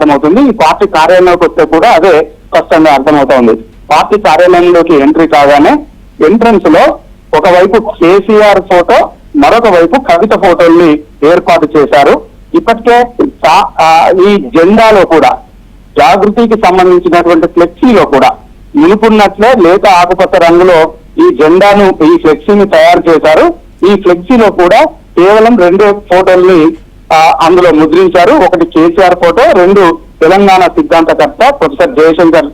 అర్థమవుతుంది. ఈ పార్టీ కార్యాలయంలోకి వస్తే కూడా అదే స్పష్టంగా అర్థమవుతోంది. పార్టీ కార్యాలయంలోకి ఎంట్రీ కాగానే ఎంట్రన్స్ లో ఒకవైపు కేసీఆర్ ఫోటో, మరొక వైపు కవిత ఫోటోల్ని ఏర్పాటు చేశారు. ఇప్పటికే ఈ జెండాలో కూడా జాగృతికి సంబంధించినటువంటి ఫ్లెక్సీలో కూడా నిలుపున్నట్లే లేత ఆకుపచ్చ రంగులో ఈ జెండాను, ఈ ఫ్లెక్సీని తయారు చేశారు. ఈ ఫ్లెక్సీలో కూడా కేవలం 2 ఫోటోల్ని అందులో ముద్రించారు. ఒకటి కేసీఆర్ ఫోటో, 2 తెలంగాణ సిద్ధాంతకర్త ప్రొఫెసర్ జయశంకర్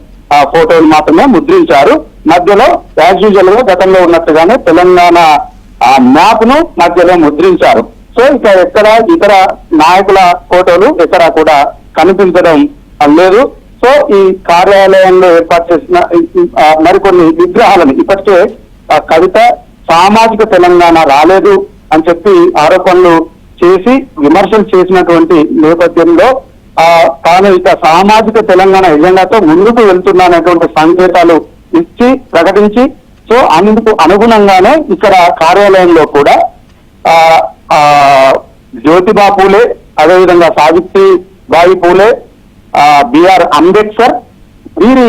ఫోటోలు మాత్రమే ముద్రించారు. మధ్యలో యాజ్ యూజువల్ గా గతంలో ఉన్నట్టుగానే తెలంగాణ మ్యాప్ ను మధ్యలో ముద్రించారు. సో ఇక ఎక్కడ ఇతర నాయకుల ఫోటోలు ఎక్కడ కూడా కనిపించడం లేదు. సో ఈ కార్యాలయంలో ఏర్పాటు చేసిన మరికొన్ని విగ్రహాలను ఇప్పటికే కవిత సామాజిక తెలంగాణ రాలేదు అని చెప్పి ఆరోపణలు చేసి విమర్శలు చేసినటువంటి నేపథ్యంలో తాను ఇక సామాజిక తెలంగాణ ఎజెండాతో ముందుకు వెళ్తున్నానటువంటి సంకేతాలు ఇచ్చి ప్రకటించి, సో అందుకు అనుగుణంగానే ఇక్కడ కార్యాలయంలో కూడా జ్యోతిబా పూలే, అదేవిధంగా సావిత్రిబాయి పూలే, బిఆర్ అంబేద్కర్ వీరి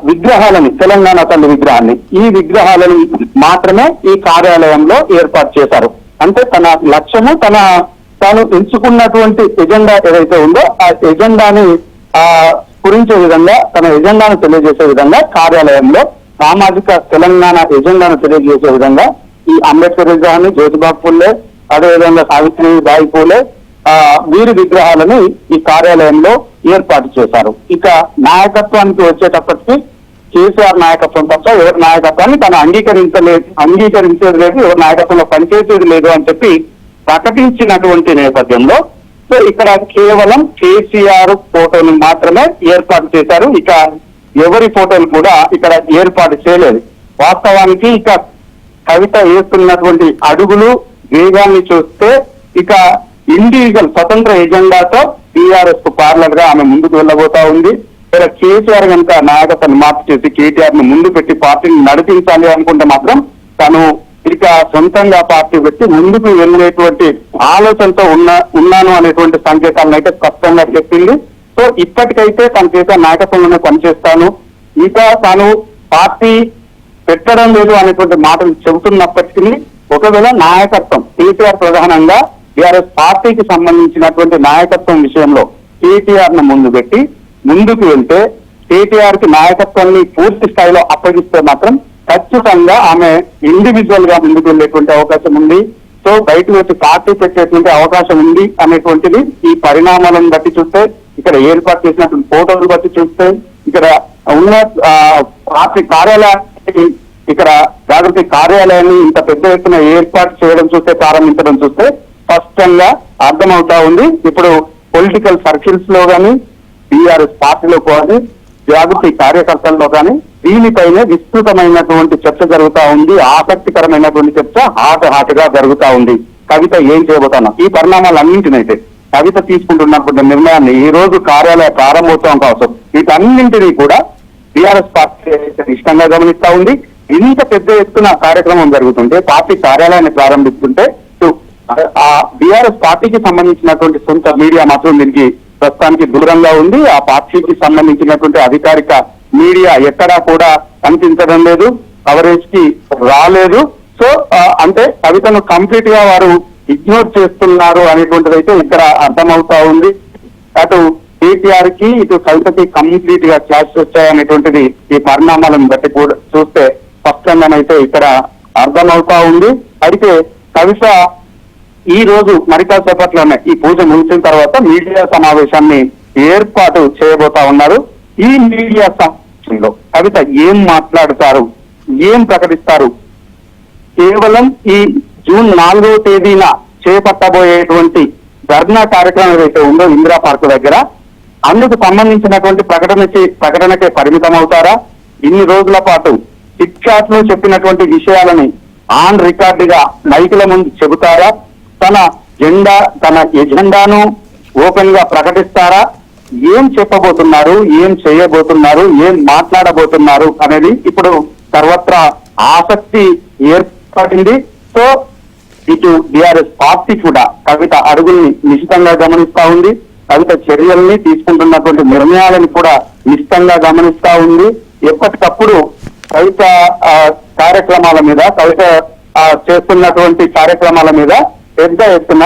విగ్రహాలని, తెలంగాణ తల్లి విగ్రహాన్ని, ఈ విగ్రహాలను మాత్రమే ఈ కార్యాలయంలో ఏర్పాటు చేశారు. అంటే తన లక్ష్యము తాను ఎంచుకున్నటువంటి ఎజెండా ఏదైతే ఉందో ఆ ఎజెండాని స్ఫురించే విధంగా, తన ఎజెండాను తెలియజేసే విధంగా కార్యాలయంలో సామాజిక తెలంగాణ ఎజెండాను తెలియజేసే విధంగా ఈ అంబేద్కర్ విగ్రహాన్ని, జ్యోతిబా పూలే, అదేవిధంగా సావిత్రిబాయి పూలే వీరి విగ్రహాలను ఈ కార్యాలయంలో ఏర్పాటు చేశారు. ఇక నాయకత్వానికి వచ్చేటప్పటికి కేసీఆర్ నాయకత్వం తప్ప ఎవరి నాయకత్వాన్ని తను అంగీకరించేది లేదు, ఎవరి నాయకత్వంలో పనిచేసేది లేదు అని చెప్పి ప్రకటించినటువంటి నేపథ్యంలో సో ఇక్కడ కేవలం కేసీఆర్ ఫోటోని మాత్రమే ఏర్పాటు చేశారు. ఇక ఎవరి ఫోటోలు కూడా ఇక్కడ ఏర్పాటు చేయలేదు. వాస్తవానికి ఇక కవిత వేస్తున్నటువంటి అడుగులు వేగాన్ని చూస్తే ఇక ఇండివిజువల్ స్వతంత్ర ఎజెండాతో టీఆర్ఎస్ కు పార్లర్ గా ఆమె ముందుకు వెళ్ళబోతా ఉంది. ఇక్కడ కేసీఆర్ కనుక నాయకత్వాన్ని మార్పు చేసి కేటీఆర్ ను ముందు పెట్టి పార్టీని నడిపించాలి అనుకుంటే మాత్రం తను ఇక సొంతంగా పార్టీ పెట్టి ముందుకు వెళ్ళేటువంటి ఆలోచనతో ఉన్నాను అనేటువంటి సంకేతాలను అయితే స్పష్టంగా చెప్పింది. సో ఇప్పటికైతే తన చేసే నాయకత్వంలోనే పనిచేస్తాను, ఇంకా తాను పార్టీ పెట్టడం లేదు అనేటువంటి మాటలు చెబుతున్నప్పటికీ ఒకవేళ నాయకత్వం కేటీఆర్ ప్రధానంగా టీఆర్ఎస్ పార్టీకి సంబంధించినటువంటి నాయకత్వం విషయంలో కేటీఆర్ ను ముందు పెట్టి ముందుకు వెళ్తే కేటీఆర్ కి నాయకత్వాన్ని పూర్తి స్థాయిలో అప్పగిస్తే మాత్రం ఖచ్చితంగా ఆమె ఇండివిజువల్ గా ముందుకు వెళ్ళేటువంటి అవకాశం ఉంది. సో బయటకు వచ్చి పార్టీ పెట్టేటువంటి అవకాశం ఉంది అనేటువంటిది ఈ పరిణామాలను బట్టి చూస్తే, ఇక్కడ ఏర్పాటు చేసినటువంటి ఫోటోలు బట్టి చూస్తే, ఇక్కడ ఉన్న పార్టీ కార్యాలయాన్ని, ఇక్కడ జాగృతి కార్యాలయాన్ని ఇంత పెద్ద ఎత్తున ఏర్పాటు చేయడం చూస్తే, ప్రారంభించడం చూస్తే స్పష్టంగా అర్థమవుతా ఉంది. ఇప్పుడు పొలిటికల్ సర్కిల్స్ లో కానీ, టీఆర్ఎస్ పార్టీలో కానీ, జాగృతి కార్యకర్తల్లో కానీ దీనిపైనే విస్తృతమైనటువంటి చర్చ జరుగుతా ఉంది. ఆసక్తికరమైనటువంటి చర్చ హాటుగా జరుగుతా ఉంది. కవిత ఏం చేయబోతున్నా ఈ పరిణామాలన్నింటినైతే కవిత తీసుకుంటున్నటువంటి నిర్ణయాన్ని, ఈ రోజు కార్యాలయ ప్రారంభోత్సవం కావచ్చు, వీటన్నింటినీ కూడా టీఆర్ఎస్ పార్టీ ఇష్టంగా గమనిస్తా ఉంది. ఇంత పెద్ద ఎత్తున కార్యక్రమం జరుగుతుంటే, పార్టీ కార్యాలయాన్ని ప్రారంభిస్తుంటే ఆ బీఆర్ఎస్ పార్టీకి సంబంధించినటువంటి సొంత మీడియా మాత్రం దీనికి ప్రస్తుతానికి దూరంగా ఉంది. ఆ పార్టీకి సంబంధించినటువంటి అధికారిక మీడియా ఎక్కడా కూడా కనిపించడం లేదు, కవరేజ్ కి రాలేదు. సో అంటే కవితను కంప్లీట్ గా వారు ఇగ్నోర్ చేస్తున్నారు అనేటువంటిది అయితే ఇక్కడ అర్థమవుతా ఉంది. అటు కేటీఆర్ కి ఇటు కవితకి కంప్లీట్ గా క్లాష్ వచ్చాయనేటువంటిది ఈ పరిణామాలను బట్టి కూడా చూస్తే స్పష్టంగానైతే ఇక్కడ అర్థమవుతా ఉంది. అయితే కవిత ఈ రోజు మరికాసేపట్లోనే ఈ పూజ ముగిసిన తర్వాత మీడియా సమావేశాన్ని ఏర్పాటు చేయబోతా ఉన్నారు. ఈ మీడియా సమావేశంలో కవిత ఏం మాట్లాడతారు, ఏం ప్రకటిస్తారు, కేవలం ఈ జూన్ 4వ తేదీన చేపట్టబోయేటువంటి ధర్నా కార్యక్రమం ఏదైతే ఉందో ఇందిరా పార్క్ దగ్గర, అందుకు సంబంధించినటువంటి ప్రకటనకే పరిమితం అవుతారా? ఇన్ని రోజుల పాటు చిట్చాట్ లో చెప్పినటువంటి విషయాలని ఆన్ రికార్డుగా మైకుల ముందు చెబుతారా? తన ఎజెండాను ఓపెన్ గా ప్రకటిస్తారా? ఏం చెప్పబోతున్నారు, ఏం చేయబోతున్నారు, ఏం మాట్లాడబోతున్నారు అనేది ఇప్పుడు సర్వత్రా ఆసక్తి ఏర్పడింది. సో ఇటు బీఆర్ఎస్ పార్టీ కూడా కవిత అడుగుల్ని నిశితంగా గమనిస్తా ఉంది. కవిత చర్యల్ని, తీసుకుంటున్నటువంటి నిర్ణయాలను కూడా నిశ్చితంగా గమనిస్తా ఉంది. ఎప్పటికప్పుడు కవిత కార్యక్రమాల మీద, కవిత చేస్తున్నటువంటి కార్యక్రమాల మీద పెద్ద ఎత్తున